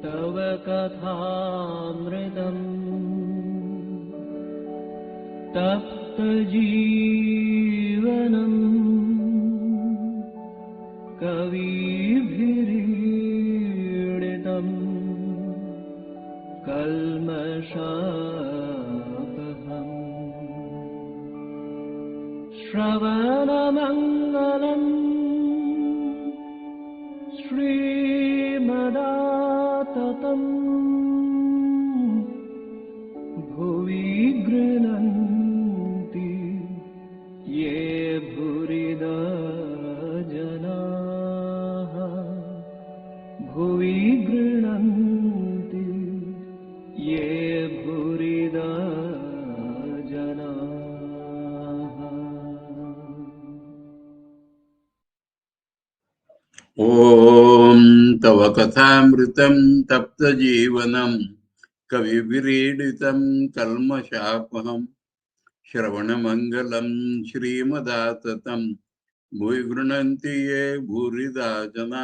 तव कथामृतम् तप्तजीवनम् कविभिरीडितम् कल्मषापहम् श्रवणमङ्गलम् श्रीमदाततम् भुवि गृह्णन्ति ये भूरिदा जनाः भुवि गृह्णन्ति ये भूरिदा जनाः। ॐ तव कथामृतं तप्तजीवनं कविभिरीडितं कल्मषापहं श्रवणमङ्गलं श्रीमदाततं भुवि गृह्णन्ति ये भूरिदा जना.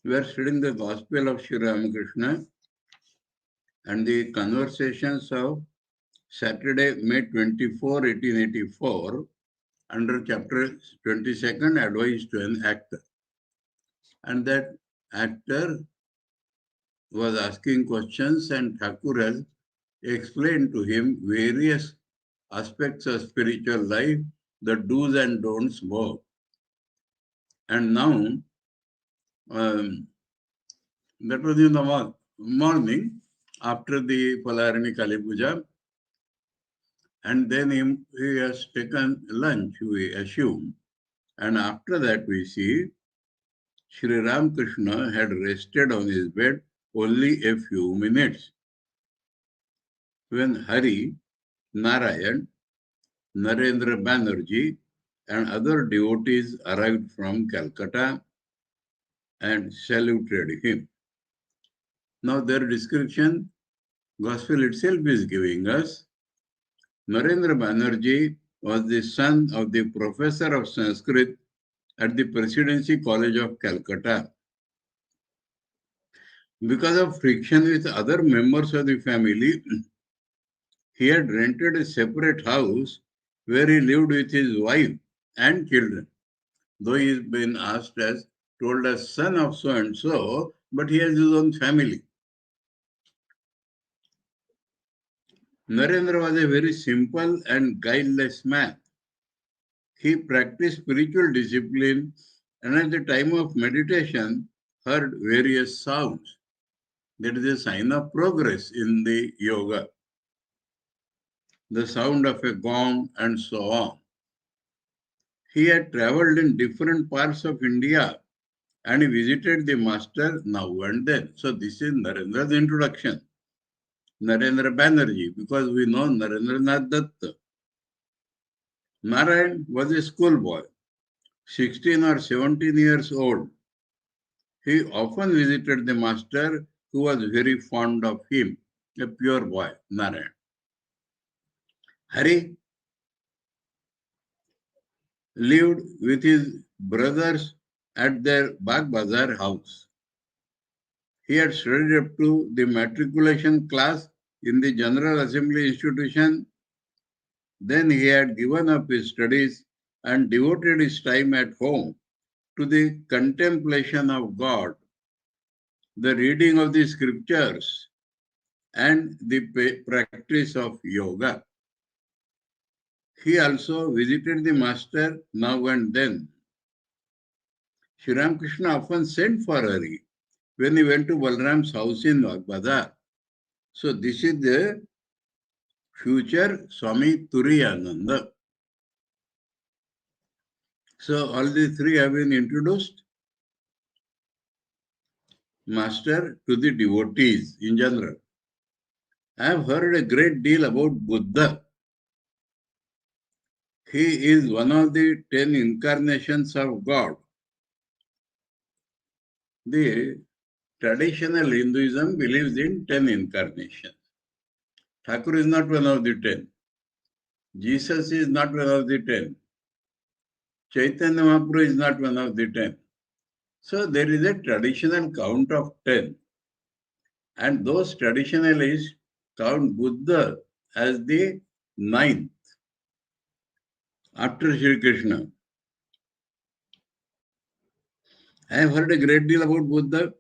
We are studying the Gospel of Sri Ramakrishna and the conversations of Saturday, May 24, 1884, under chapter 22nd, Advice to an Actor. And that actor was asking questions, and Thakur has explained to him various aspects of spiritual life, the do's and don'ts more. And now, that was in the morning after the Palarani Kali Puja, and then he has taken lunch, we assume. And after that we see Sri Ramakrishna had rested on his bed only a few minutes when Hari, Narayan, Narendra Banerjee and other devotees arrived from Calcutta and saluted him. Now their description, Gospel itself is giving us. Narendra Banerjee was the son of the professor of Sanskrit at the Presidency College of Calcutta. Because of friction with other members of the family, he had rented a separate house where he lived with his wife and children. Though he has been told as son of so and so, but he has his own family. Narendra was a very simple and guileless man. He practiced spiritual discipline and at the time of meditation heard various sounds. That is a sign of progress in the yoga. The sound of a gong and so on. He had traveled in different parts of India and he visited the master now and then. So this is Narendra's introduction. Narendra Banerjee, because we know Narendranath Dutta. Narayan was a schoolboy, 16 or 17 years old. He often visited the master who was very fond of him, a pure boy, Narayan. Hari lived with his brothers at their Bagh Bazar house. He had studied up to the matriculation class in the General Assembly institution. Then he had given up his studies and devoted his time at home to the contemplation of God, the reading of the scriptures, and the practice of yoga. He also visited the master now and then. Sri Ramakrishna often sent for Hari when he went to Balram's house in Bagh. So this is the future Swami Turiyananda. So all the three have been introduced. Master to the devotees in general. I have heard a great deal about Buddha. He is one of the 10 incarnations of God. The traditional Hinduism believes in 10 incarnations. Thakur is not one of the 10. Jesus is not one of the 10. Chaitanya Mahaprabhu is not one of the 10. So there is a traditional count of 10. And those traditionalists count Buddha as the ninth after Sri Krishna. I have heard a great deal about Buddha.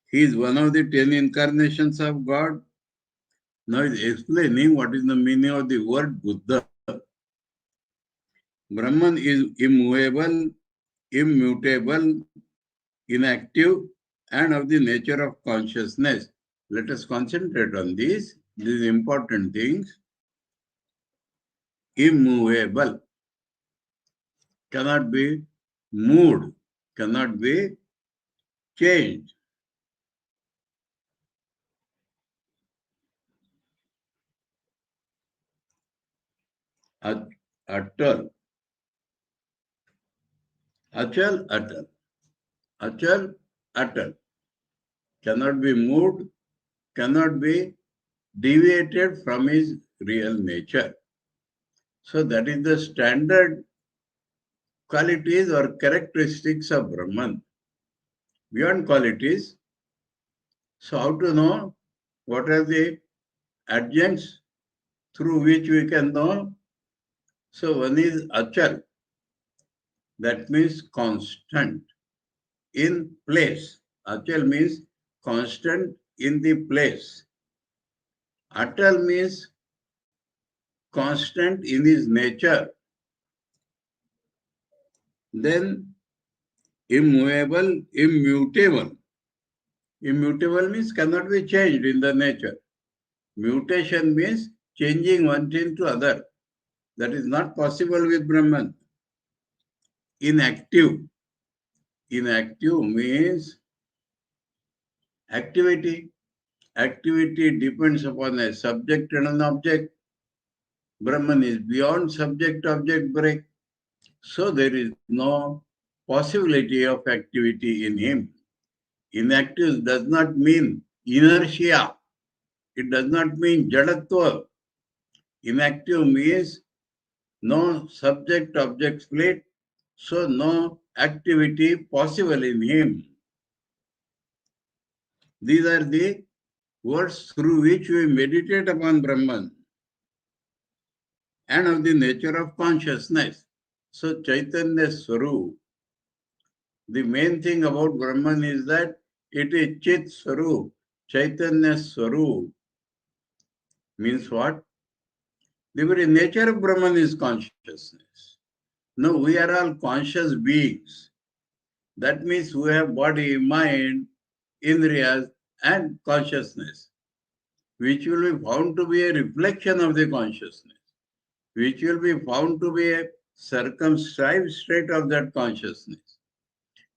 He is one of the 10 incarnations of God. Now he is explaining what is the meaning of the word Buddha. Brahman is immovable, immutable, inactive, and of the nature of consciousness. Let us concentrate on these important things. Immovable, cannot be moved, cannot be changed. Atal, achal, atal, achal, atal, cannot be moved, cannot be deviated from his real nature. So that is the standard qualities or characteristics of Brahman. Beyond qualities, so how to know what are the adjuncts through which we can know? So one is achal, that means constant, in place. Achal means constant in the place. Atal means constant in his nature. Then immovable, immutable. Immutable means cannot be changed in the nature. Mutation means changing one thing to other. That is not possible with Brahman. Inactive. Inactive means activity. Activity depends upon a subject and an object. Brahman is beyond subject-object break. So there is no possibility of activity in him. Inactive does not mean inertia. It does not mean jadatva. Inactive means no subject-object split, so no activity possible in him. These are the words through which we meditate upon Brahman and of the nature of consciousness. So Chaitanya Swarup, the main thing about Brahman is that it is Chit Swarup. Chaitanya Swarup means what? The very nature of Brahman is consciousness. No, we are all conscious beings. That means we have body, mind, indriyas, and consciousness, which will be found to be a reflection of the consciousness, which will be found to be a circumscribed state of that consciousness.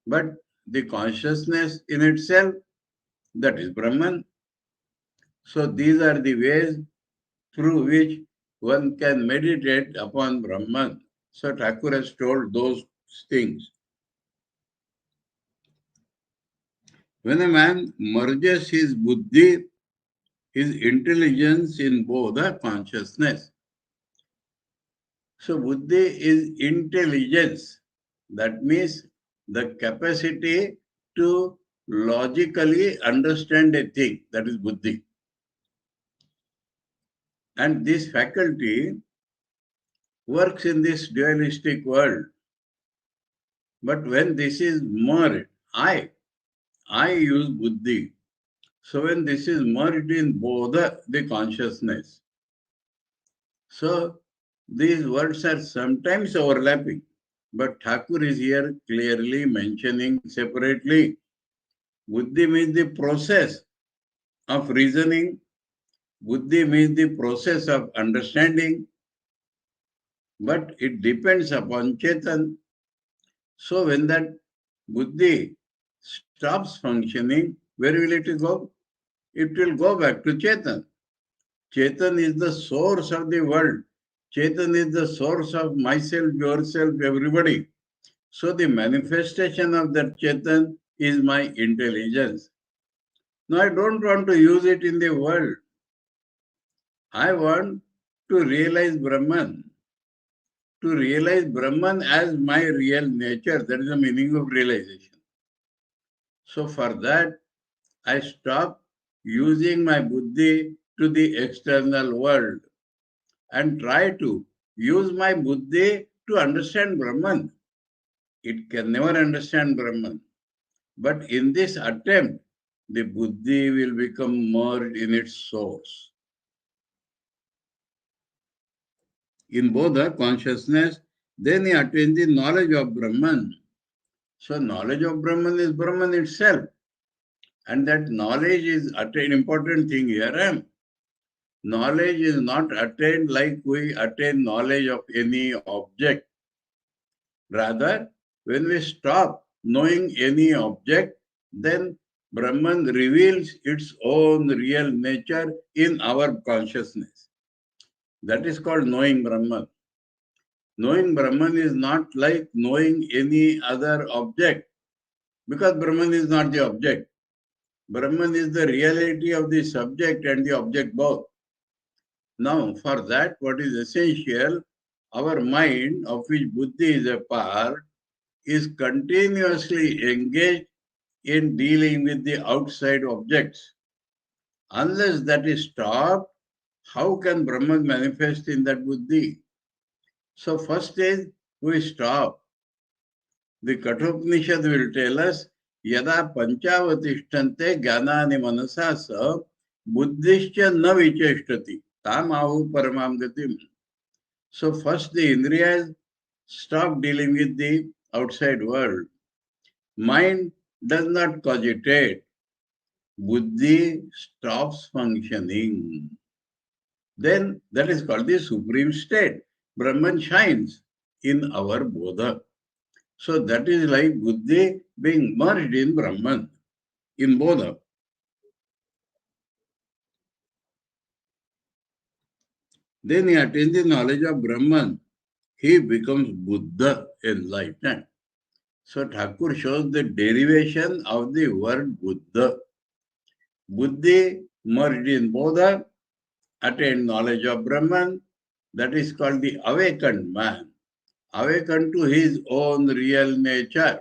But the consciousness in itself, that is Brahman. So these are the ways through which one can meditate upon Brahman. So Thakur has told those things. When a man merges his buddhi, his intelligence in bodha consciousness. So buddhi is intelligence. That means the capacity to logically understand a thing. That is buddhi. And this faculty works in this dualistic world. But when this is merged, I use buddhi. So when this is merged in bodha, the consciousness. So these words are sometimes overlapping, but Thakur is here clearly mentioning separately. Buddhi means the process of reasoning. Buddhi means the process of understanding. But it depends upon Chetan. So when that buddhi stops functioning, where will it go? It will go back to Chetan. Chetan is the source of the world. Chetan is the source of myself, yourself, everybody. So the manifestation of that Chetan is my intelligence. Now I don't want to use it in the world. I want to realize Brahman. To realize Brahman as my real nature. That is the meaning of realization. So for that, I stop using my buddhi to the external world and try to use my buddhi to understand Brahman. It can never understand Brahman. But in this attempt, the buddhi will become merged in its source. In Bodha consciousness, then he attains the knowledge of Brahman. So knowledge of Brahman is Brahman itself. And that knowledge is an important thing here. Knowledge is not attained like we attain knowledge of any object. Rather, when we stop knowing any object, then Brahman reveals its own real nature in our consciousness. That is called knowing Brahman. Knowing Brahman is not like knowing any other object, because Brahman is not the object. Brahman is the reality of the subject and the object both. Now, for that, what is essential, our mind, of which buddhi is a part, is continuously engaged in dealing with the outside objects. Unless that is stopped, how can Brahman manifest in that buddhi? So first is we stop. The Kathopanishad will tell us, Yada panchavatishthante jnanani manasa sa buddhischa na vicheshtati tam ahu paramam gatim. So first the indriyas stop dealing with the outside world. Mind does not cogitate. Buddhi stops functioning. Then that is called the supreme state. Brahman shines in our bodha. So that is like buddhi being merged in Brahman, in bodha. Then he attains the knowledge of Brahman. He becomes Buddha, enlightened. So Thakur shows the derivation of the word Buddha. Buddhi merged in bodha, attained knowledge of Brahman. That is called the awakened man. Awakened to his own real nature.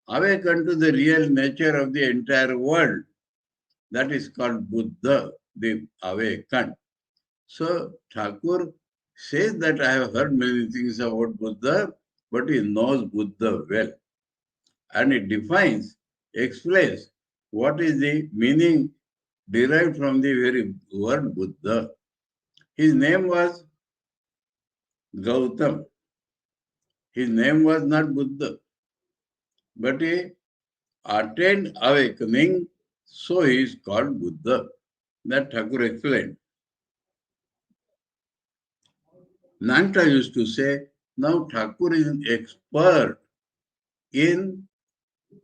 Awakened to the real nature of the entire world. That is called Buddha, the awakened. So Thakur says that I have heard many things about Buddha, but he knows Buddha well. And it defines, explains what is the meaning derived from the very word Buddha. His name was Gautam. His name was not Buddha, but he attained awakening, so he is called Buddha. That Thakur explained. Nanta used to say, now Thakur is an expert in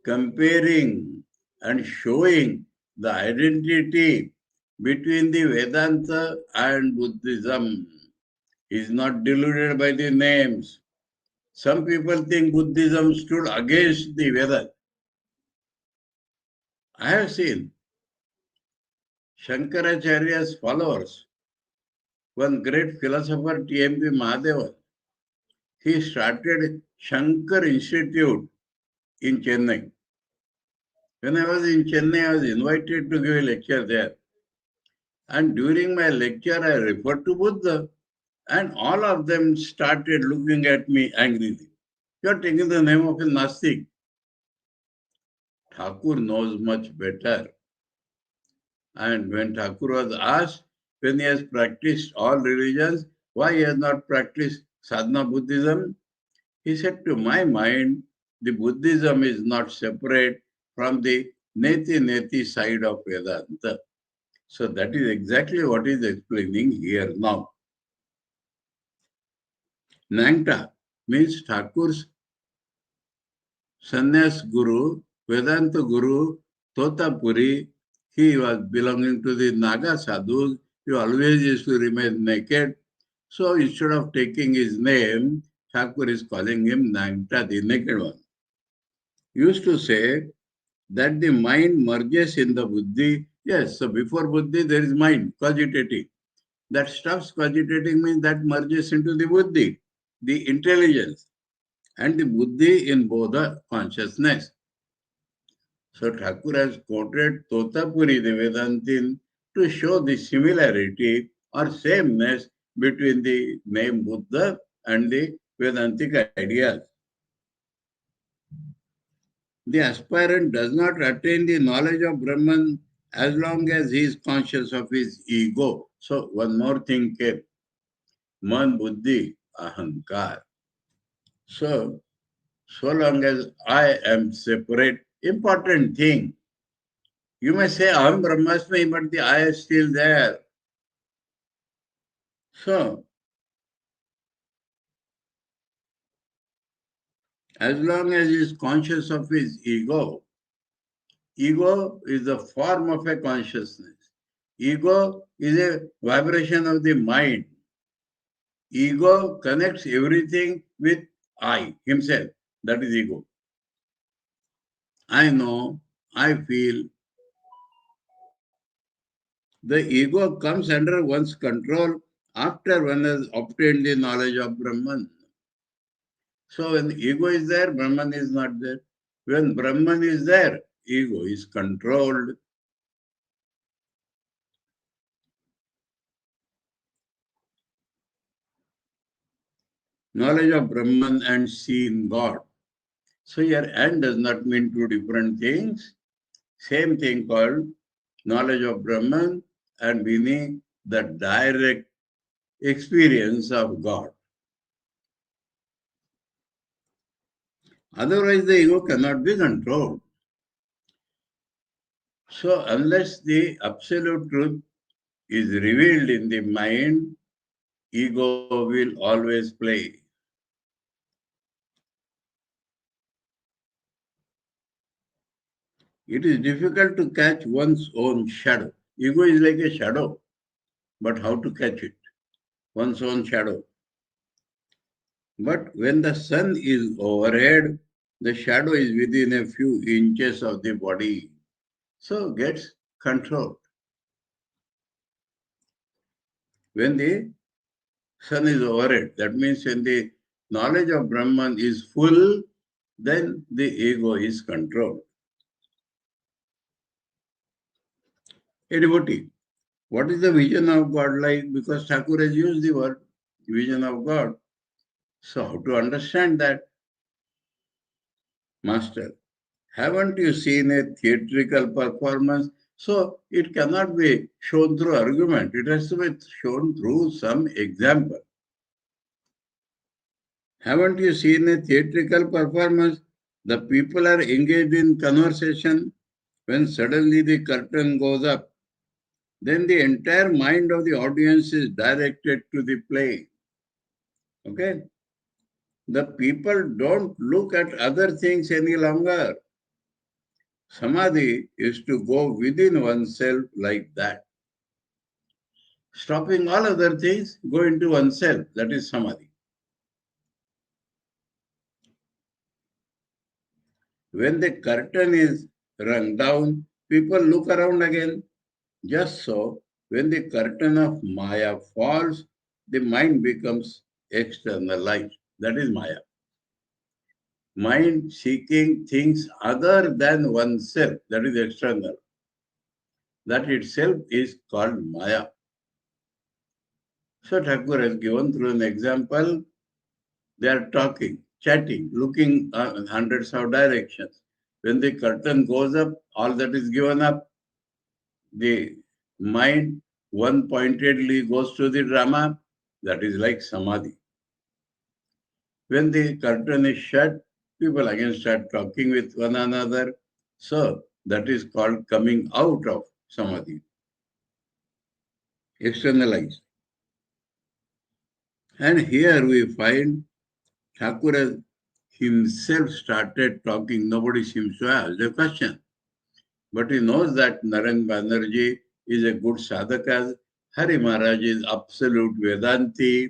comparing and showing the identity between the Vedanta and Buddhism. He is not deluded by the names. Some people think Buddhism stood against the Vedas. I have seen Shankaracharya's followers. One great philosopher, T.M.P. Mahadevan, he started Shankar Institute in Chennai. When I was in Chennai, I was invited to give a lecture there. And during my lecture, I referred to Buddha. And all of them started looking at me angrily. You are taking the name of a Nastik. Thakur knows much better. And when Thakur was asked, when he has practiced all religions, why he has not practiced sadhana Buddhism? He said, to my mind, the Buddhism is not separate from the neti side of Vedanta. So that is exactly what he is explaining here now. Nangta means Thakur's sannyas guru, Vedanta guru, Totapuri. He was belonging to the Naga sadhus. He always used to remain naked. So instead of taking his name, Thakur is calling him Nangta, the naked one. He used to say that the mind merges in the buddhi. Yes, so before buddhi there is mind, cogitating. That stops cogitating means that merges into the buddhi, the intelligence, and the buddhi in bodha consciousness. So Thakur has quoted Totapuri the Vedantin to show the similarity or sameness between the name Buddha and the Vedantic ideas. The aspirant does not attain the knowledge of Brahman as long as he is conscious of his ego. So one more thing came. Man, Buddhi, Ahankar. So long as I am separate, important thing. You may say, Aham Brahmasmi, but the I is still there. So, as long as he is conscious of his ego is the form of a consciousness. Ego is a vibration of the mind. Ego connects everything with I, himself. That is ego. I know, I feel. The ego comes under one's control after one has obtained the knowledge of Brahman. So when ego is there, Brahman is not there. When Brahman is there, ego is controlled. Knowledge of Brahman and seeing God. So here and does not mean two different things. Same thing called knowledge of Brahman and meaning the direct experience of God. Otherwise, the ego cannot be controlled. So unless the absolute truth is revealed in the mind, ego will always play. It is difficult to catch one's own shadow. Ego is like a shadow, but how to catch it? One's own shadow. But when the sun is overhead, the shadow is within a few inches of the body, so gets controlled. When the sun is overhead, that means when the knowledge of Brahman is full, then the ego is controlled. A devotee, what is the vision of God like? Because Thakur has used the word vision of God. So how to understand that? Master, haven't you seen a theatrical performance? So it cannot be shown through argument. It has to be shown through some example. Haven't you seen a theatrical performance? The people are engaged in conversation. When suddenly the curtain goes up, then the entire mind of the audience is directed to the play. Okay? The people don't look at other things any longer. Samadhi is to go within oneself like that. Stopping all other things, go into oneself. That is Samadhi. When the curtain is rung down, people look around again. Just so, when the curtain of Maya falls, the mind becomes externalized. That is Maya. Mind seeking things other than oneself, that is external. That itself is called Maya. So Thakur has given through an example, they are talking, chatting, looking in hundreds of directions. When the curtain goes up, all that is given up. The mind one pointedly goes to the drama, that is like Samadhi. When the curtain is shut, people again start talking with one another. So that is called coming out of Samadhi. Externalized. And here we find Thakur has himself started talking. Nobody seems to ask the question. But he knows that Naren Banerjee is a good sadhaka. Hari Maharaj is absolute Vedanti.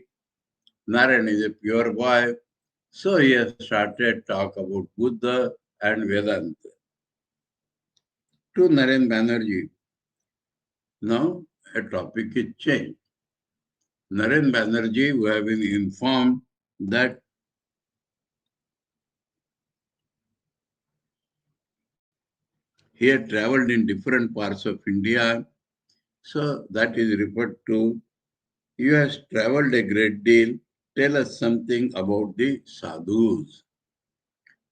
Naren is a pure boy. So he has started talk about Buddha and Vedanta. To Naren Banerjee, now a topic is changed. Naren Banerjee, we have been informed that He had traveled in different parts of India. So that is referred to, you have traveled a great deal. Tell us something about the sadhus.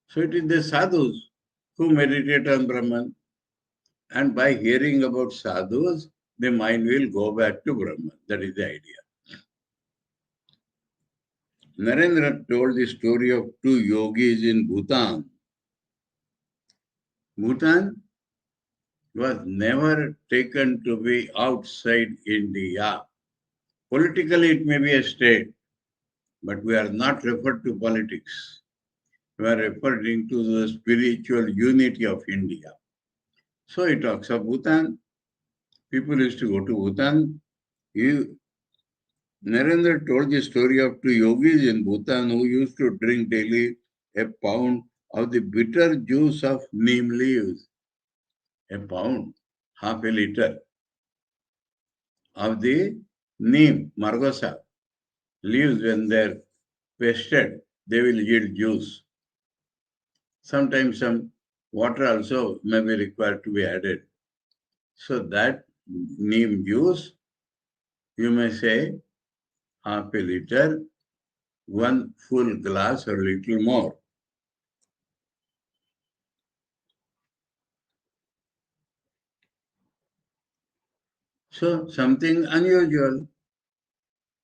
So it is the sadhus who meditate on Brahman. And by hearing about sadhus, the mind will go back to Brahman. That is the idea. Narendra told the story of two yogis in Bhutan. Bhutan was never taken to be outside India. Politically, it may be a state, but we are not referred to politics. We are referring to the spiritual unity of India. So he talks of Bhutan. People used to go to Bhutan. Narendra told the story of two yogis in Bhutan who used to drink daily a pound of the bitter juice of neem leaves. A pound, half a liter of the neem, margosa leaves. When they're pasted, they will yield juice. Sometimes some water also may be required to be added. So that neem juice, you may say half a liter, one full glass or little more. So something unusual.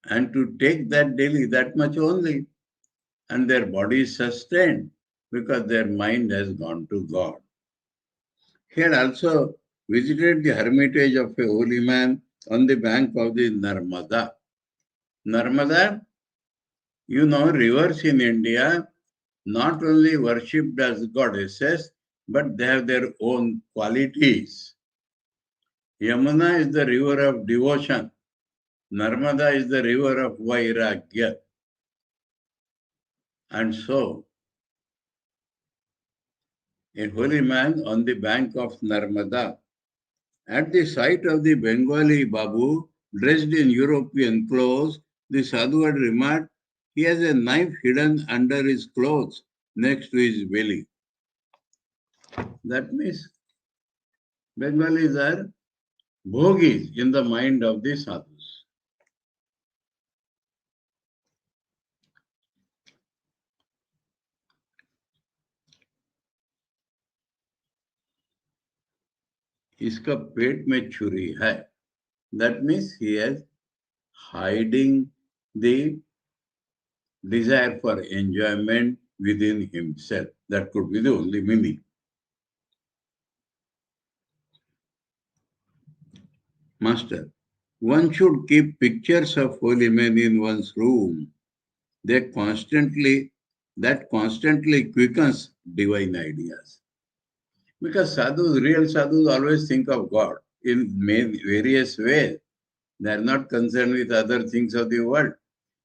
And to take that daily, that much only, and their body is sustained because their mind has gone to God. He had also visited the hermitage of a holy man on the bank of the Narmada. Narmada, you know, rivers in India not only worshipped as goddesses, but they have their own qualities. Yamuna is the river of devotion. Narmada is the river of Vairagya. And so, a holy man on the bank of Narmada, at the sight of the Bengali Babu dressed in European clothes, the sadhu had remarked, he has a knife hidden under his clothes next to his belly. That means Bengalis are bhogis in the mind of the sadhus. इसका पेट में छुरी है. That means he is hiding the desire for enjoyment within himself. That could be the only meaning. Master, one should keep pictures of holy men in one's room. That constantly quickens divine ideas. Because sadhus, real sadhus always think of God in various ways. They are not concerned with other things of the world.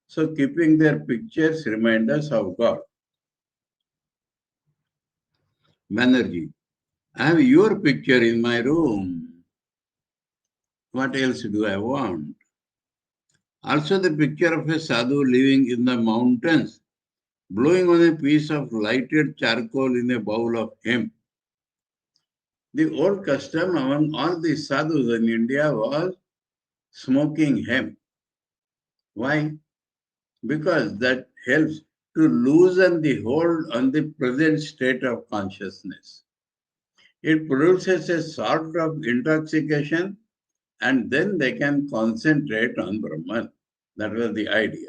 So keeping their pictures remind us of God. Banerjee, I have your picture in my room. What else do I want? Also the picture of a sadhu living in the mountains, blowing on a piece of lighted charcoal in a bowl of hemp. The old custom among all the sadhus in India was smoking hemp. Why? Because that helps to loosen the hold on the present state of consciousness. It produces a sort of intoxication, and then they can concentrate on Brahman. That was the idea.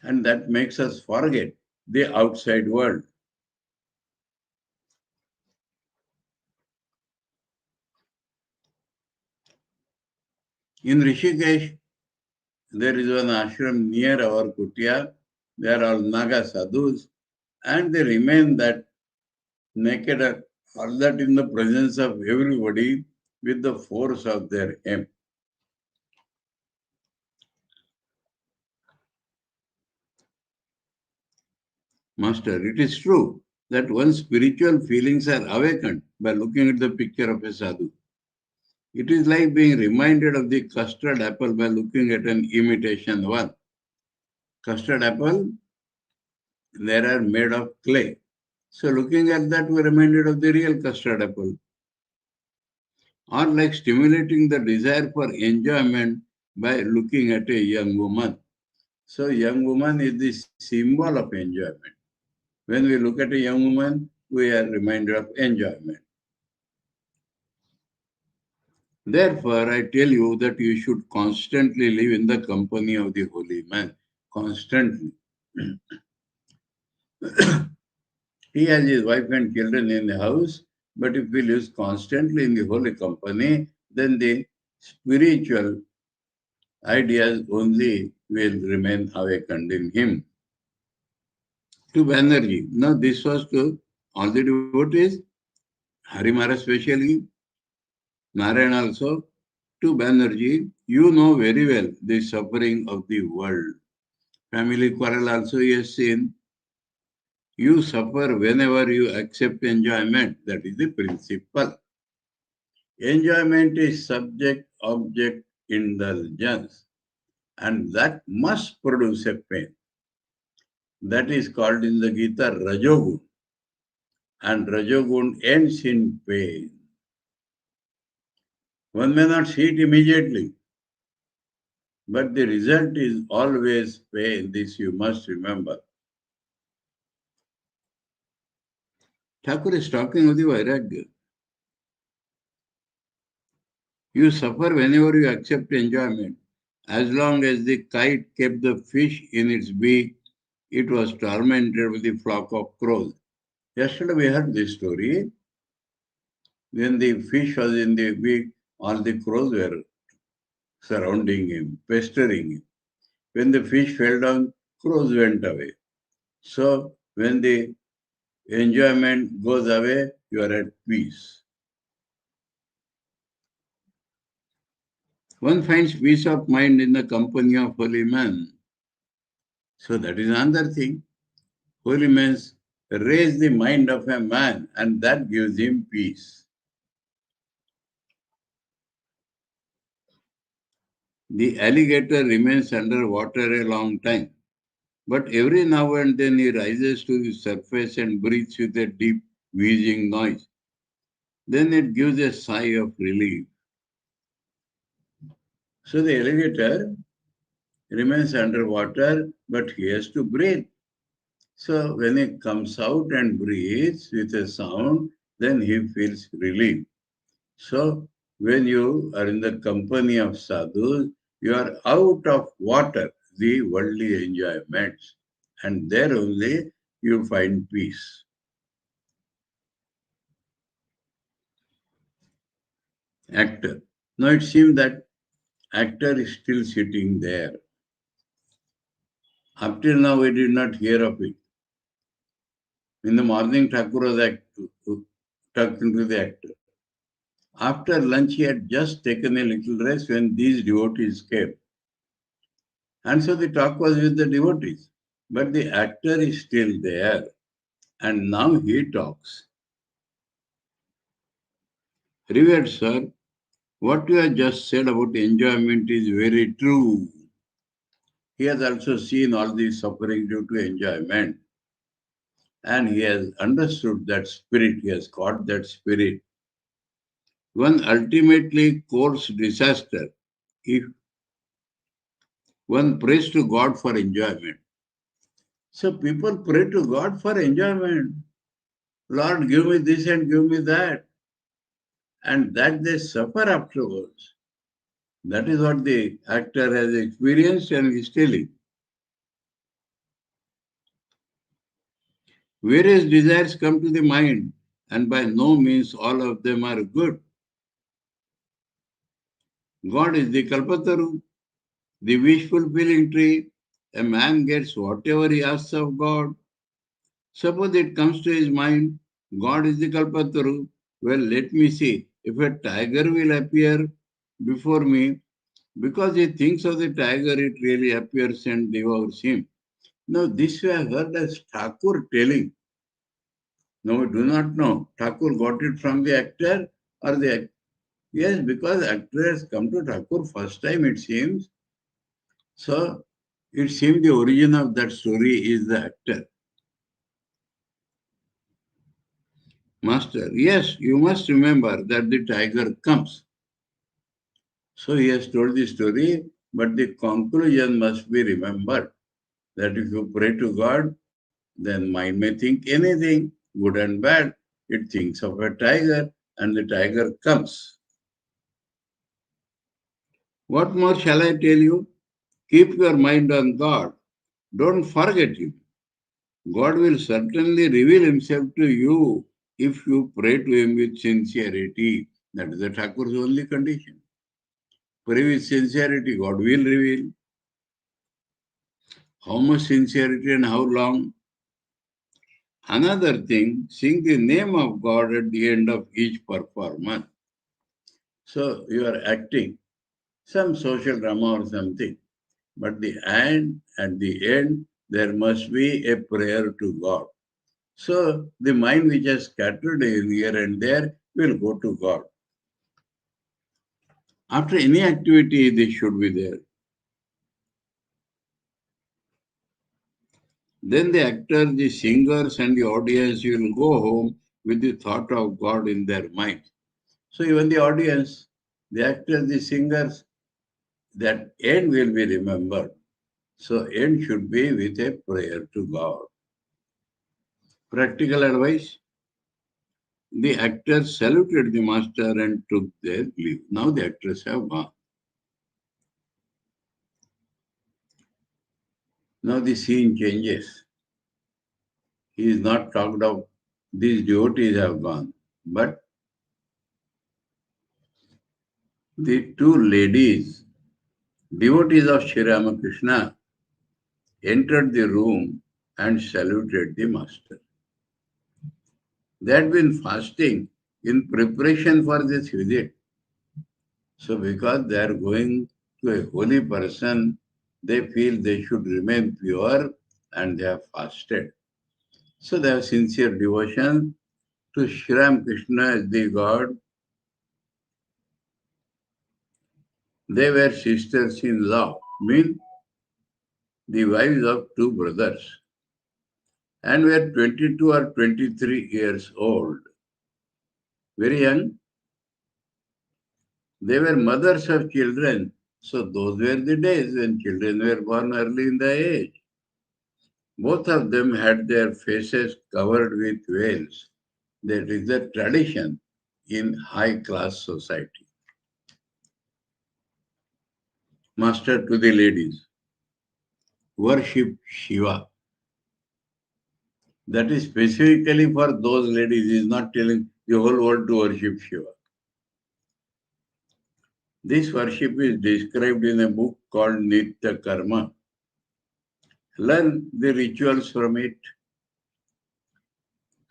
And that makes us forget the outside world. In Rishikesh, there is one ashram near our kutia. They are all Naga sadhus, and they remain that naked, all that in the presence of everybody with the force of their hemp. Master, it is true that one's spiritual feelings are awakened by looking at the picture of a sadhu. It is like being reminded of the custard apple by looking at an imitation one. Custard apple, they are made of clay. So looking at that, we're reminded of the real custard apple. Or like stimulating the desire for enjoyment by looking at a young woman. So young woman is the symbol of enjoyment. When we look at a young woman, we are reminded of enjoyment. Therefore, I tell you that you should constantly live in the company of the holy man. Constantly. He has his wife and children in the house, but if he lives constantly in the holy company, then the spiritual ideas only will remain awakened in him. To Banerjee. Now, this was to all the devotees, Hari Maharaj especially, Narayan also. To Banerjee, you know very well the suffering of the world. Family quarrel also he has seen. You suffer whenever you accept enjoyment. That is the principle. Enjoyment is subject-object indulgence, and that must produce a pain. That is called in the Gita Rajogun, and Rajogun ends in pain. One may not see it immediately, but the result is always pain. This you must remember. Thakur is talking of the Vairagya. You suffer whenever you accept enjoyment. As long as the kite kept the fish in its beak, it was tormented with a flock of crows. Yesterday we heard this story. When the fish was in the beak, all the crows were surrounding him, pestering him. When the fish fell down, crows went away. So when the enjoyment goes away, you are at peace. One finds peace of mind in the company of holy men. So that is another thing. Holy men raise the mind of a man, and that gives him peace. The alligator remains under water a long time, but every now and then he rises to the surface and breathes with a deep wheezing noise. Then it gives a sigh of relief. So the alligator remains underwater, but he has to breathe. So when he comes out and breathes with a sound, then he feels relief. So when you are in the company of sadhus, you are out of water, the worldly enjoyments, and there only you find peace. Actor. Now it seems that actor is still sitting there. Up till now, we did not hear of it. In the morning, Thakur was talking to the actor. After lunch, he had just taken a little rest when these devotees came. And so the talk was with the devotees. But the actor is still there. And now he talks. Revered sir, what you have just said about enjoyment is very true. He has also seen all the suffering due to enjoyment. And he has understood that spirit, he has caught that spirit. One ultimately courts disaster if one prays to God for enjoyment. So people pray to God for enjoyment. Lord, give me this and give me that. And that they suffer afterwards. That is what the actor has experienced and is telling. Various desires come to the mind, and by no means all of them are good. God is the Kalpataru, the wish fulfilling tree. A man gets whatever he asks of God. Suppose it comes to his mind, God is the Kalpataru. Well, let me see if a tiger will appear before me. Because he thinks of the tiger, it really appears and devours him. Now, this we have heard as Thakur telling. No, we do not know. Thakur got it from the actor or the actor. Yes, because actor has come to Thakur first time, it seems. So, it seems the origin of that story is the actor. Master, yes, you must remember that the tiger comes. So he has told the story, but the conclusion must be remembered that if you pray to God, then mind may think anything, good and bad. It thinks of a tiger, and the tiger comes. What more shall I tell you? Keep your mind on God. Don't forget Him. God will certainly reveal Himself to you if you pray to Him with sincerity. That is the Thakur's only condition. Pray with sincerity, God will reveal. How much sincerity and how long? Another thing, sing the name of God at the end of each performance. So you are acting some social drama or something, but at the end, there must be a prayer to God. So the mind which has scattered here and there will go to God. After any activity, this should be there. Then the actor, the singers, and the audience will go home with the thought of God in their mind. So even the audience, the actors, the singers, that end will be remembered. So end should be with a prayer to God. Practical advice. The actors saluted the master and took their leave. Now the actors have gone. Now the scene changes. He is not talked of, these devotees have gone. But the two ladies, devotees of Sri Ramakrishna, entered the room and saluted the master. They had been fasting in preparation for this visit. So because they are going to a holy person, they feel they should remain pure and they have fasted. So they have sincere devotion to Sri Ramakrishna as the God. They were sisters in law, mean the wives of two brothers, and were 22 or 23 years old. Very young. They were mothers of children. So those were the days when children were born early in the age. Both of them had their faces covered with veils. That is the tradition in high class society. Master to the ladies, worship Shiva. That is specifically for those ladies. He is not telling the whole world to worship Shiva. This worship is described in a book called Nitya Karma. Learn the rituals from it.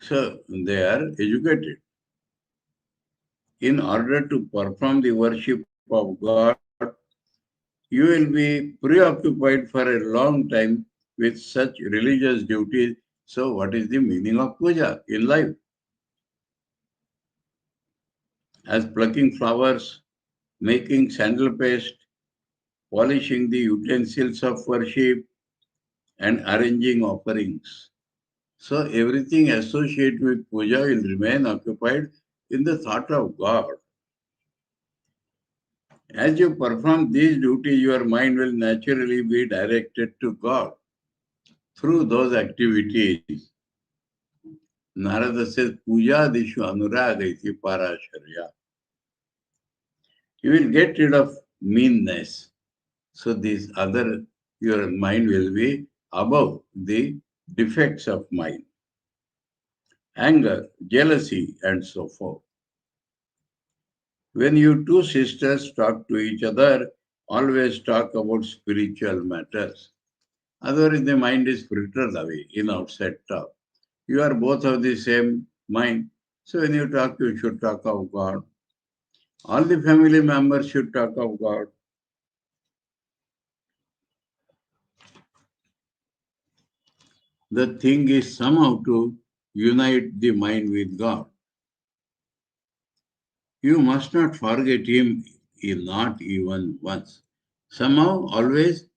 So they are educated. In order to perform the worship of God, you will be preoccupied for a long time with such religious duties. So what is the meaning of puja in life? As plucking flowers, making sandal paste, polishing the utensils of worship, and arranging offerings. So everything associated with puja will remain occupied in the thought of God. As you perform these duties, your mind will naturally be directed to God through those activities. Narada says, Puja Dishu Anuraga iti Parasharya. You will get rid of meanness. So these other, your mind will be above the defects of mind. Anger, jealousy, and so forth. When you two sisters talk to each other, always talk about spiritual matters. Otherwise, the mind is frittered away in outside talk. You are both of the same mind. So when you talk, you should talk of God. All the family members should talk of God. The thing is somehow to unite the mind with God. You must not forget Him, not even once. Somehow, always,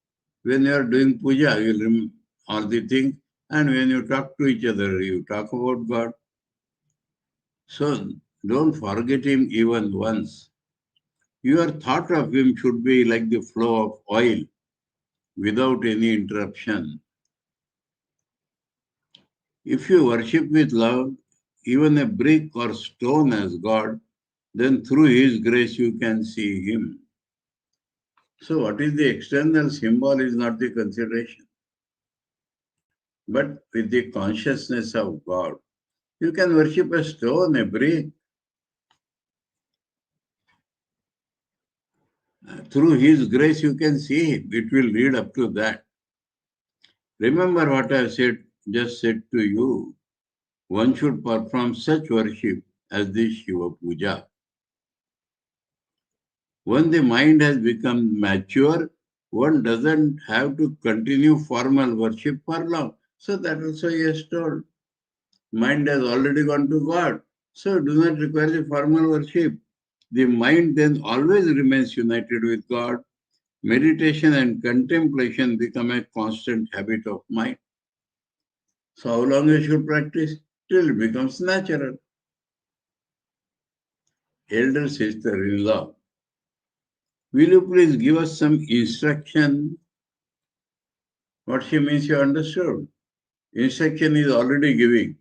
when you are doing puja, you will remember all the things. And when you talk to each other, you talk about God. So don't forget him even once. Your thought of him should be like the flow of oil without any interruption. If you worship with love, even a brick or stone as God, then through His grace you can see Him. So what is the external symbol is not the consideration, but with the consciousness of God. You can worship a stone, a brick. Through His grace you can see Him. It will lead up to that. Remember what I just said to you. One should perform such worship as the Shiva Puja. When the mind has become mature, one doesn't have to continue formal worship for long. So that also he has told. Mind has already gone to God. So do not require the formal worship. The mind then always remains united with God. Meditation and contemplation become a constant habit of mind. So how long you should practice? Till it becomes natural. Elder sister-in-law, will you please give us some instruction? What she means you understood. Instruction is already giving.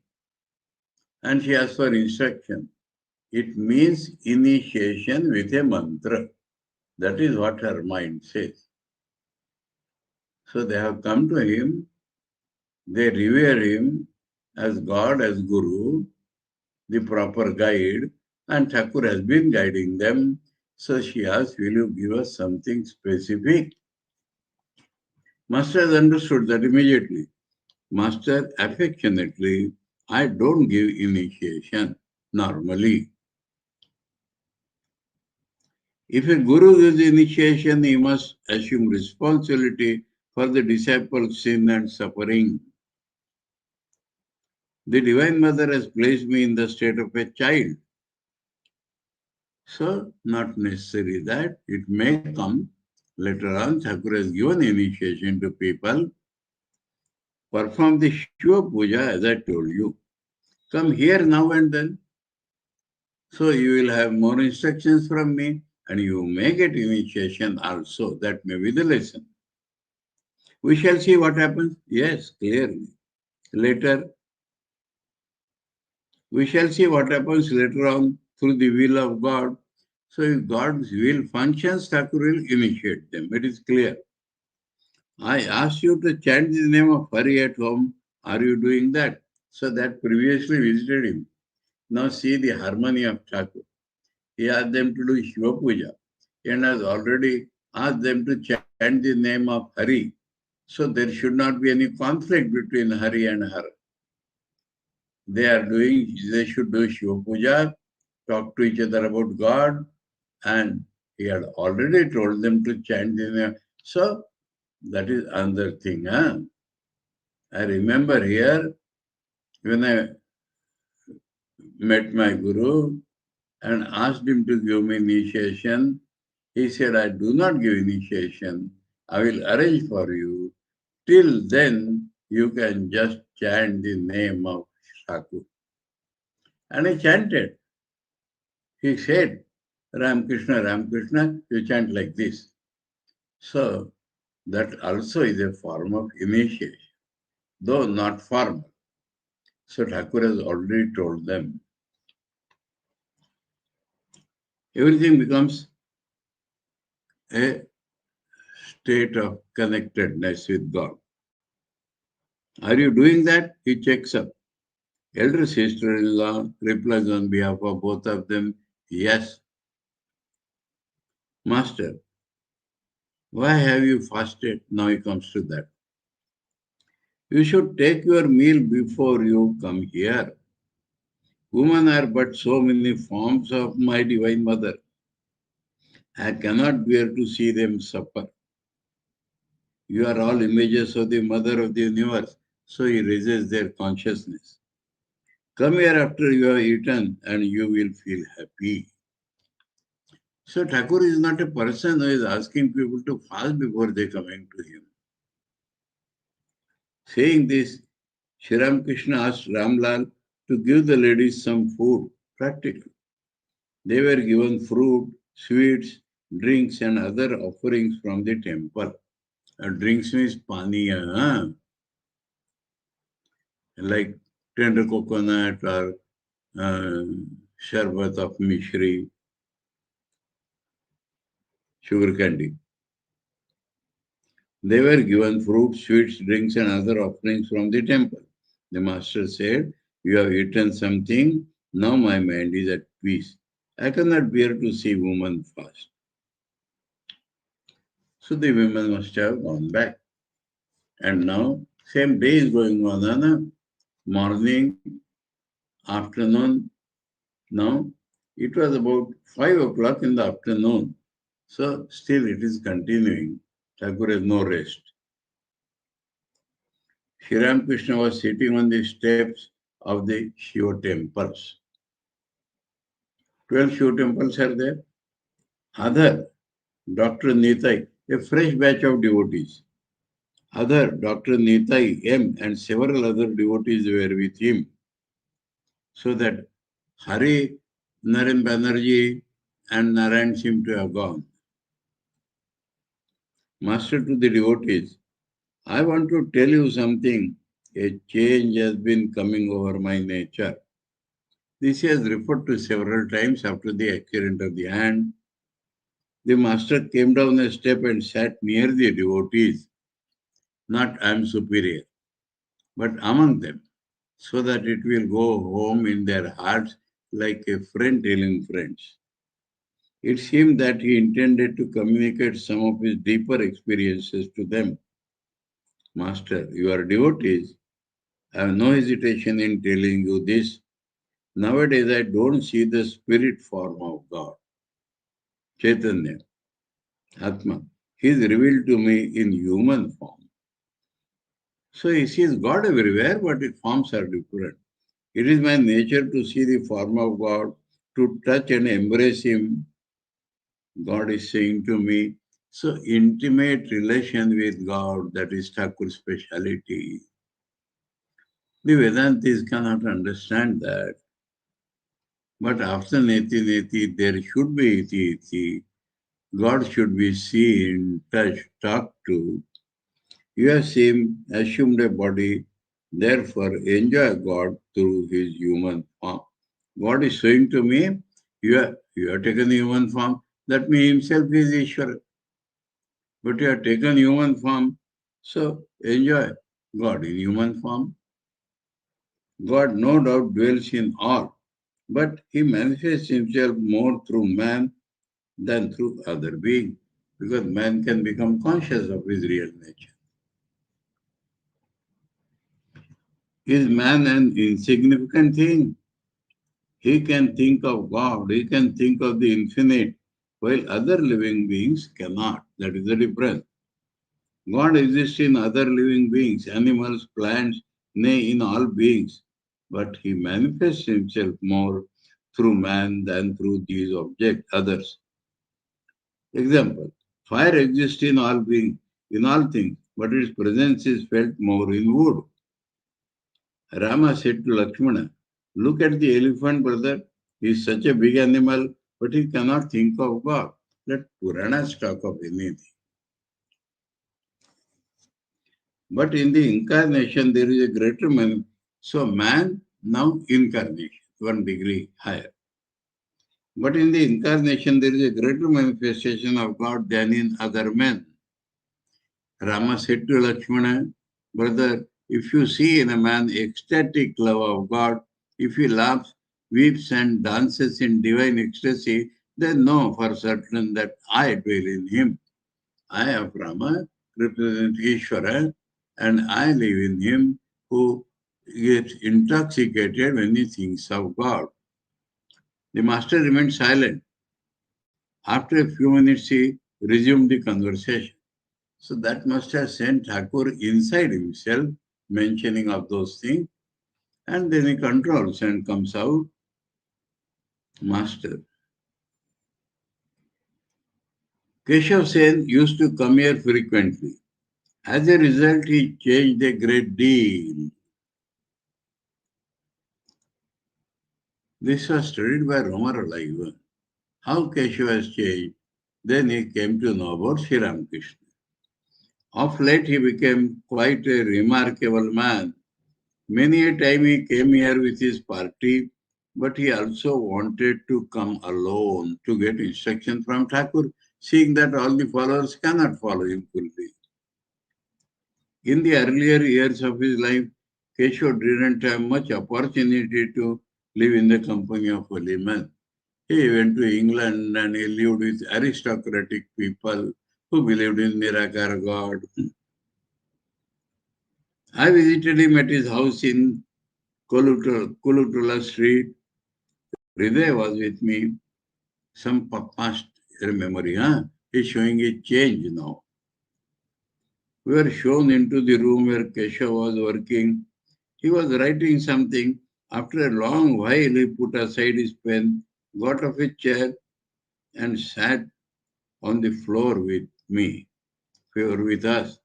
And she asks for instruction. It means initiation with a mantra. That is what her mind says. So they have come to him. They revere him as God, as Guru, the proper guide. And Thakur has been guiding them. So she asks, will you give us something specific? Master has understood that immediately. Master, affectionately, I don't give initiation normally. If a guru gives initiation, he must assume responsibility for the disciple's sin and suffering. The Divine Mother has placed me in the state of a child. So, not necessary that it may come later on. Thakur has given initiation to people. Perform the Shiva Puja as I told you. Come here now and then. So you will have more instructions from me and you may get initiation also. That may be the lesson. We shall see what happens. Yes, clearly. Later, we shall see what happens later on through the will of God. So if God's will functions, Thakur will initiate them. It is clear. I asked you to chant the name of Hari at home. Are you doing that? So that previously visited him. Now see the harmony of Thakur. He asked them to do Shiva Puja and has already asked them to chant the name of Hari. So there should not be any conflict between Hari and Har. They should do Shiva Puja, talk to each other about God, and he had already told them to chant the name. So that is another thing. Huh? I remember here when I met my Guru and asked him to give me initiation, he said, I do not give initiation. I will arrange for you. Till then, you can just chant the name of Thakur. And I chanted. He said, Ramakrishna, Ramakrishna, you chant like this. So that also is a form of initiation, though not formal. So Thakur has already told them. Everything becomes a state of connectedness with God. Are you doing that? He checks up. Elder sister-in-law replies on behalf of both of them, yes. Master, why have you fasted? Now he comes to that. You should take your meal before you come here. Women are but so many forms of my Divine Mother. I cannot bear to see them suffer. You are all images of the Mother of the universe. So he raises their consciousness. Come here after you have eaten and you will feel happy. So Thakur is not a person who is asking people to fast before they coming to him. Saying this, Sri Ramakrishna asked Ramlal to give the ladies some food practical. They were given fruit, sweets, drinks and other offerings from the temple. Drinks means paniya, like tender coconut or uh, sharbat of mishri, sugar candy. They were given fruit, sweets, drinks and other offerings from the temple. The master said, "You have eaten something, now my mind is at peace. I cannot bear to see women fast." So the women must have gone back. And now, same day is going on, morning, afternoon. Now, it was about 5 o'clock in the afternoon. So, still it is continuing. Thakur has no rest. Sri Ramakrishna was sitting on the steps of the Shiva temples. 12 Shiva temples are there. Other, Dr. Nitai, a fresh batch of devotees. Other, Dr. Nitai M. and several other devotees were with him. So that Hari, Naren Banerjee and Narayan seem to have gone. Master to the devotees, I want to tell you something. A change has been coming over my nature. This he has referred to several times after the accident of the hand. The master came down a step and sat near the devotees. Not I am superior, but among them, so that it will go home in their hearts like a friend telling friends. It seemed that he intended to communicate some of his deeper experiences to them. Master, you are devotees. I have no hesitation in telling you this. Nowadays, I don't see the spirit form of God, Chaitanya, Atma. He is revealed to me in human form. So he sees God everywhere, but its forms are different. It is my nature to see the form of God, to touch and embrace Him. God is saying to me, so intimate relation with God, that is Thakur's speciality. The Vedantis cannot understand that. But after Neti Neti, there should be Iti Iti. God should be seen, touched, talked to. You have seen, assumed a body, therefore enjoy God through his human form. God is saying to me, you have taken human form, that means himself is Ishvara. But you have taken human form, so enjoy God in human form. God no doubt dwells in all, but he manifests himself more through man than through other beings, because man can become conscious of his real nature. Is man an insignificant thing? He can think of God, he can think of the infinite, while other living beings cannot. That is the difference. God exists in other living beings, animals, plants, nay, in all beings, but he manifests himself more through man than through these objects, others. Example, fire exists in all beings, in all things, but its presence is felt more in wood. Rama said to Lakshmana, look at the elephant, brother. He is such a big animal, but he cannot think of God. Let Puranas talk of anything. But in the incarnation, there is a greater man. So man, now incarnation, 1 degree higher. But in the incarnation, there is a greater manifestation of God than in other men. Rama said to Lakshmana, brother, if you see in a man ecstatic love of God, if he laughs, weeps, and dances in divine ecstasy, then know for certain that I dwell in him. I of Rama represent Ishvara, and I live in him who gets intoxicated when he thinks of God. The master remained silent. After a few minutes, he resumed the conversation. So that must have sent Thakur inside himself, mentioning of those things, and then he controls and comes out, master. Keshav Sen used to come here frequently. As a result, he changed a great deal. This was studied by Romara even. How Keshav has changed. Then he came to know about Sri Ramakrishna. Of late, he became quite a remarkable man. Many a time he came here with his party, but he also wanted to come alone to get instruction from Thakur, seeing that all the followers cannot follow him fully. In the earlier years of his life, Keshav didn't have much opportunity to live in the company of holy men. He went to England and he lived with aristocratic people who believed in Nirakara God. I visited him at his house in Kulutula Street. Hriday was with me. Some past memory, huh? He's showing a change now. We were shown into the room where Keshav was working. He was writing something. After a long while, he put aside his pen, got off his chair, and sat on the floor with me, or with us.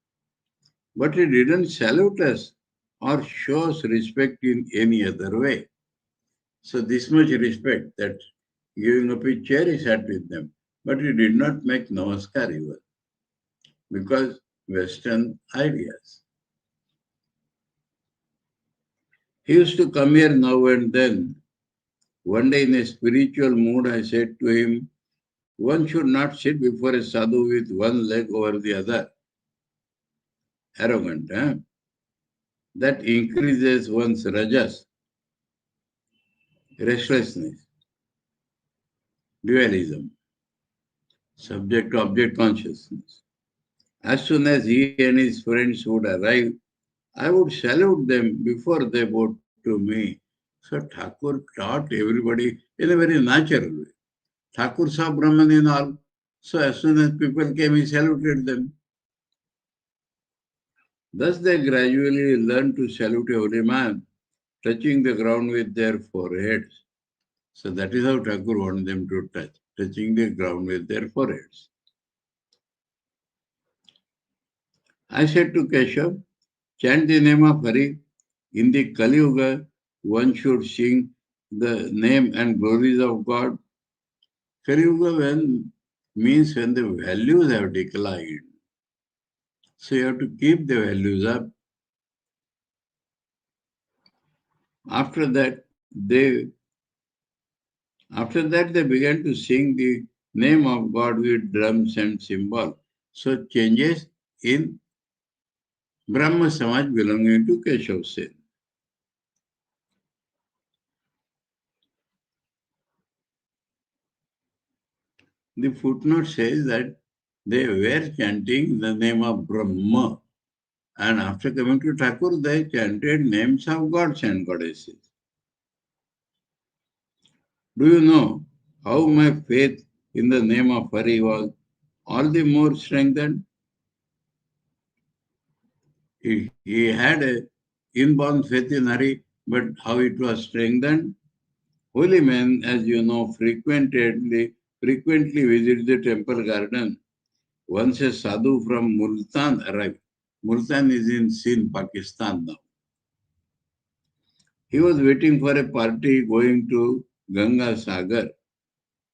But he didn't salute us or show us respect in any other way. So this much respect that giving up his chair, he sat with them. But he did not make namaskar even, because Western ideas. He used to come here now and then. One day in a spiritual mood, I said to him, one should not sit before a sadhu with one leg over the other. Arrogant, eh? That increases one's rajas, restlessness, dualism, subject-object consciousness. As soon as he and his friends would arrive, I would salute them before they bowed to me. So Thakur taught everybody in a very natural way. Thakur saw Brahman in all. So as soon as people came, he saluted them. Thus they gradually learned to salute a holy man, touching the ground with their foreheads. So that is how Thakur wanted them to touch, touching the ground with their foreheads. I said to Keshav, chant the name of Hari. In the Kali Yuga, one should sing the name and glories of God. Kali Yuga means when the values have declined. So you have to keep the values up. After that, they began to sing the name of God with drums and cymbals. So changes in Brahma Samaj belonging to Keshav Sen. The footnote says that they were chanting the name of Brahma. And after coming to Thakur, they chanted names of gods and goddesses. Do you know how my faith in the name of Hari was all the more strengthened? He had a inborn faith in Hari, but how it was strengthened? Holy men, as you know, frequently visit the temple garden. Once a sadhu from Multan arrived. Multan is in Sindh, Pakistan now. He was waiting for a party going to Ganga Sagar,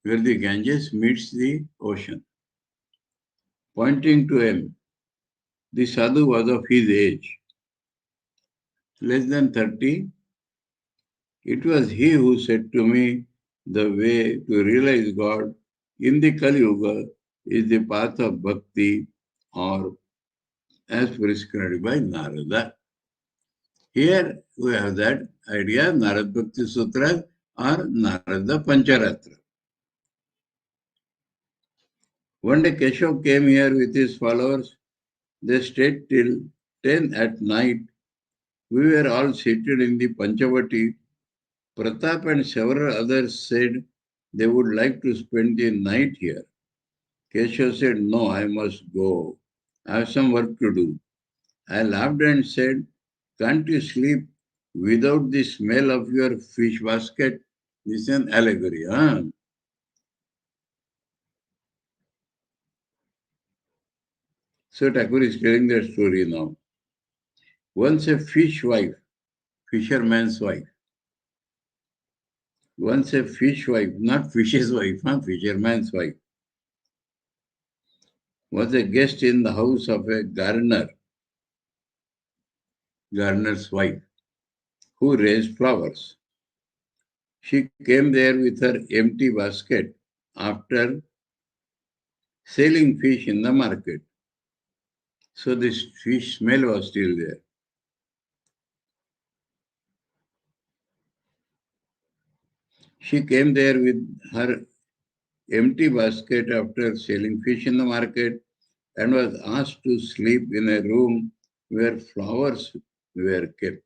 where the Ganges meets the ocean. Pointing to him, the sadhu was of his age, less than 30. It was he who said to me, the way to realize God in the Kali Yuga is the path of bhakti, or as prescribed by Narada. Here we have that idea, Narad Bhakti Sutra or Narada Pancharatra. One day Keshav came here with his followers. They stayed till 10 at night. We were all seated in the Panchavati. Pratap and several others said they would like to spend the night here. Keshav said, no, I must go. I have some work to do. I laughed and said, can't you sleep without the smell of your fish basket? This is an allegory. Huh? So Thakur is telling that story now. Once a fisherman's wife, Once a fish wife, not fish's wife, fisherman's wife, was a guest in the house of a gardener's wife, who raised flowers. She came there with her empty basket after selling fish in the market. So this fish smell was still there. She came there with her empty basket after selling fish in the market and was asked to sleep in a room where flowers were kept.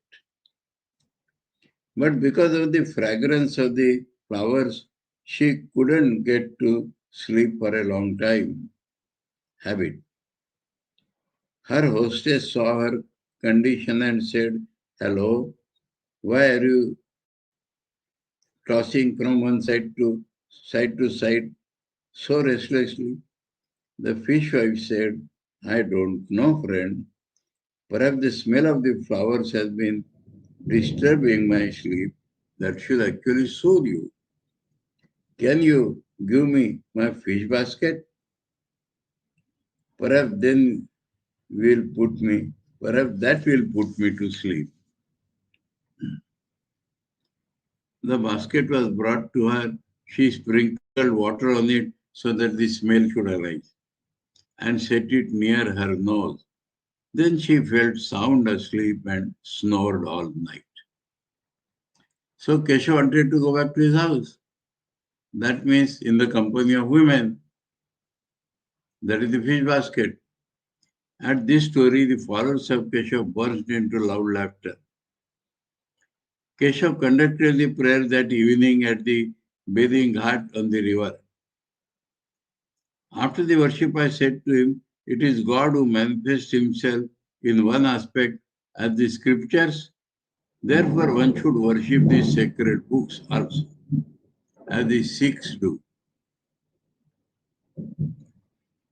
But because of the fragrance of the flowers, she couldn't get to sleep for a long time. Habit. Her hostess saw her condition and said, "Hello, why are you tossing from one side to side so restlessly?" The fishwife said, "I don't know, friend. Perhaps the smell of the flowers has been disturbing my sleep. That should actually soothe you. Can you give me my fish basket? Perhaps then will put me, perhaps that will put me to sleep." The basket was brought to her. She sprinkled water on it so that the smell should arise and set it near her nose. Then she felt sound asleep and snored all night. So Keshav wanted to go back to his house. That means in the company of women. That is the fish basket. At this story, the followers of Keshav burst into loud laughter. Keshav conducted the prayer that evening at the bathing ghat on the river. After the worship, I said to him, "It is God who manifests himself in one aspect as the scriptures. Therefore, one should worship these sacred books also, as the Sikhs do,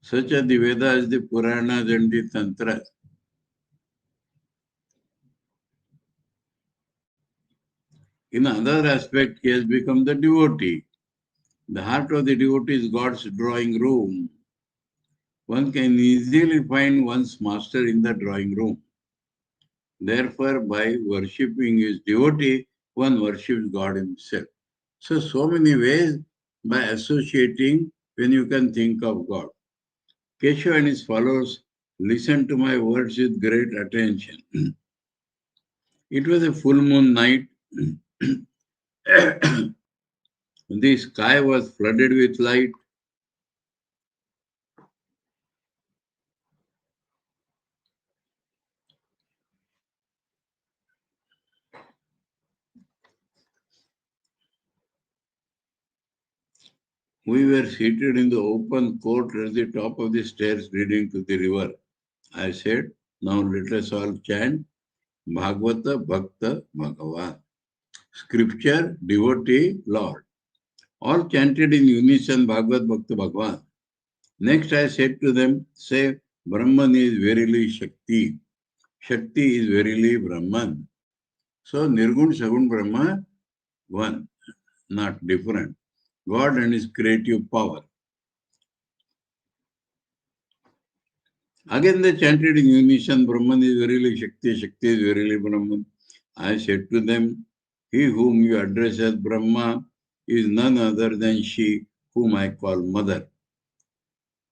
such as the Vedas, the Puranas, and the Tantras. In another aspect, he has become the devotee. The heart of the devotee is God's drawing room. One can easily find one's master in the drawing room. Therefore, by worshipping his devotee, one worships God himself. So many ways by associating when you can think of God. Keshav and his followers listened to my words with great attention. It was a full moon night. The sky was flooded with light. We were seated in the open court at the top of the stairs leading to the river. I said, "Now let us all chant Bhagavata Bhakta Bhagavan." Scripture, devotee, Lord. All chanted in unison Bhagavat Bhakta Bhagavan. Next I said to them, say, Brahman is verily Shakti. Shakti is verily Brahman. So Nirgun Sagun Brahma, one, not different. God and his creative power. Again they chanted in unison, Brahman is verily Shakti, Shakti is verily Brahman. I said to them, he whom you address as Brahma is none other than she whom I call mother.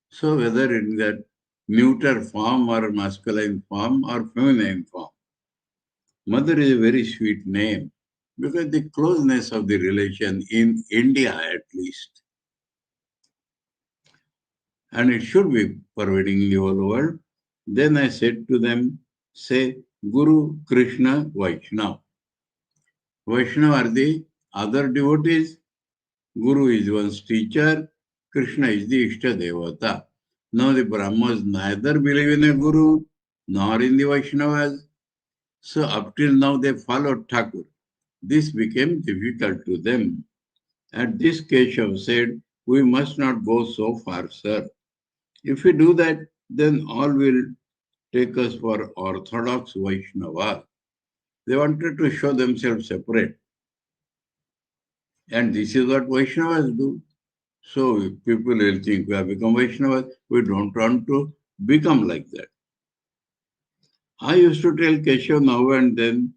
So whether in that neuter form or masculine form or feminine form, mother is a very sweet name because the closeness of the relation in India at least. And it should be pervading the whole world. Then I said to them, say Guru, Krishna, Vaishnava. Vaishnava are the other devotees. Guru is one's teacher. Krishna is the Ishta Devata. Now the Brahmas neither believe in a Guru nor in the Vaishnavas. So up till now they followed Thakur. This became difficult to them. At this Keshav said, we must not go so far, sir. If we do that, then all will take us for orthodox Vaishnava. They wanted to show themselves separate. And this is what Vaishnavas do. So people will think we have become Vaishnavas. We don't want to become like that. I used to tell Keshav now and then,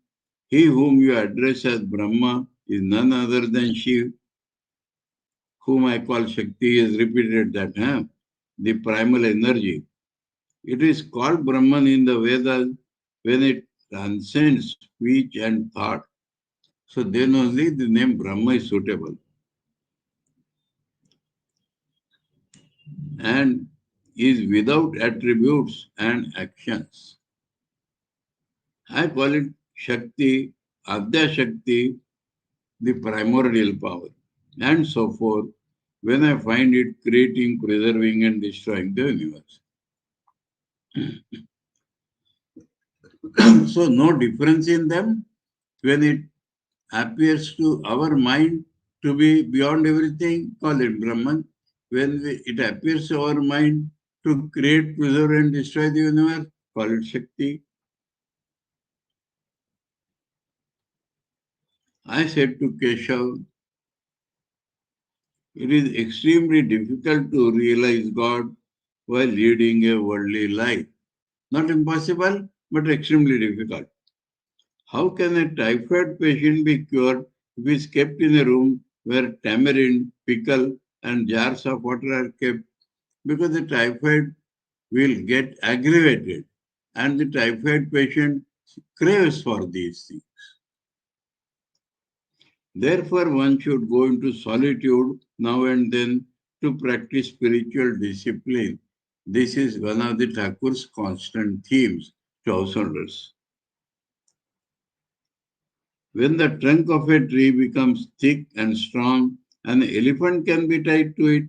he whom you address as Brahma is none other than Shiv, whom I call Shakti. He has repeated that, the primal energy. It is called Brahman in the Vedas when it transcends speech and thought. So then only the name Brahma is suitable. And is without attributes and actions. I call it Shakti, Adya Shakti, the primordial power, and so forth, when I find it creating, preserving, and destroying the universe. So, no difference in them when it appears to our mind to be beyond everything, call it Brahman. When it appears to our mind to create, preserve, and destroy the universe, call it Shakti. I said to Keshav, it is extremely difficult to realize God while leading a worldly life. Not impossible, but extremely difficult. How can a typhoid patient be cured if he is kept in a room where tamarind, pickle, and jars of water are kept? Because the typhoid will get aggravated and the typhoid patient craves for these things. Therefore, one should go into solitude now and then to practice spiritual discipline. This is one of the Thakur's constant themes to householders. When the trunk of a tree becomes thick and strong, an elephant can be tied to it,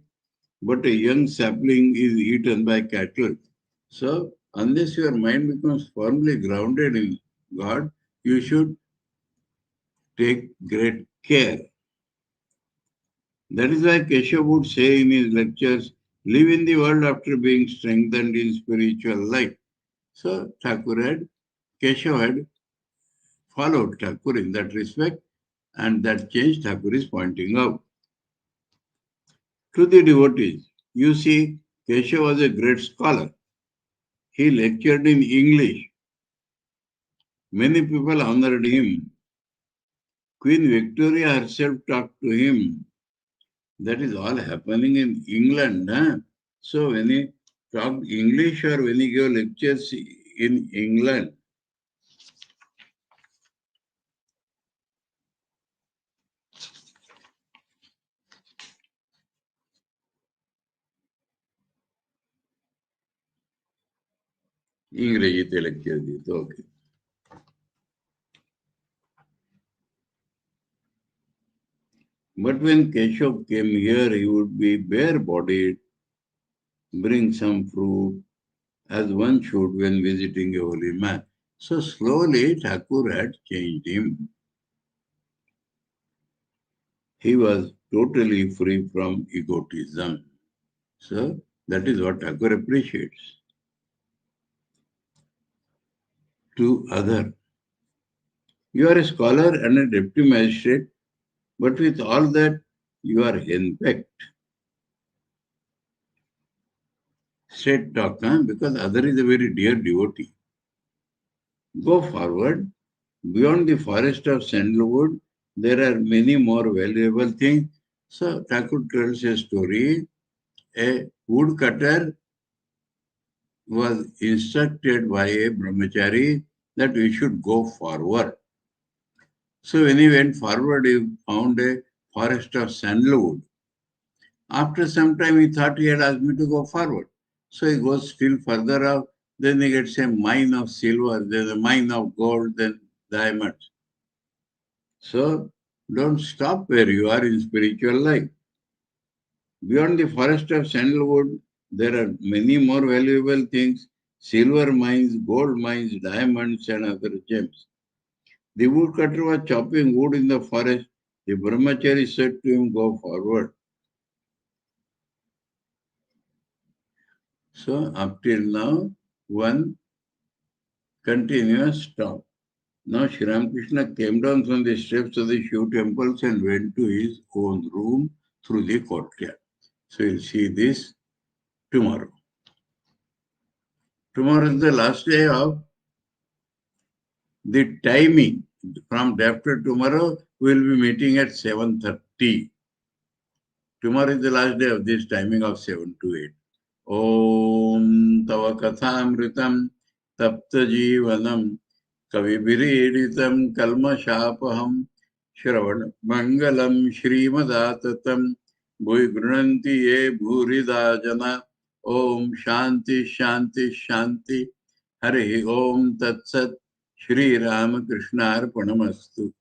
but a young sapling is eaten by cattle. So, unless your mind becomes firmly grounded in God, you should take great care. That is why Keshav would say in his lectures, live in the world after being strengthened in spiritual life. So Keshav had followed Thakur in that respect, and that change Thakur is pointing out. To the devotees, you see, Keshav was a great scholar. He lectured in English. Many people honored him. Queen Victoria herself talked to him. That is all happening in England. So when he talked English or when he gave lectures in England, इंग्रेजी ते lecture दी तो okay. But when Keshav came here, he would be bare-bodied, bring some fruit, as one should when visiting a holy man. So slowly Thakur had changed him. He was totally free from egotism. So that is what Thakur appreciates. To other, you are a scholar and a deputy magistrate, but with all that, you are henpecked. Straight talk, because other is a very dear devotee. Go forward. Beyond the forest of sandalwood, there are many more valuable things. So Thakur tells a story. A woodcutter was instructed by a brahmachari that we should go forward. So when he went forward, he found a forest of sandalwood. After some time, he thought he had asked me to go forward. So he goes still further up. Then he gets a mine of silver, there's a mine of gold, then diamonds. So don't stop where you are in spiritual life. Beyond the forest of sandalwood, there are many more valuable things: silver mines, gold mines, diamonds, and other gems. The woodcutter was chopping wood in the forest. The brahmachari said to him, go forward. So up till now, one continuous talk. Now Sri Ramakrishna came down from the steps of the Shiv temples and went to his own room through the courtyard. So you'll see this tomorrow. Tomorrow is the last day of the timing. From day after tomorrow, we will be meeting at 7:30. Tomorrow is the last day of this timing of 7 to 8. Om Tava Kathāmritam Tapta Jivanam Kavibireditam Kalmashapaham Shravan Mangalam Shrimadatam Bhui Grunanti Ye Bhurida Jana Om Shanti Shanti Shanti Hari Om Tat Sat Sri Ramakrishna Arpanamastu.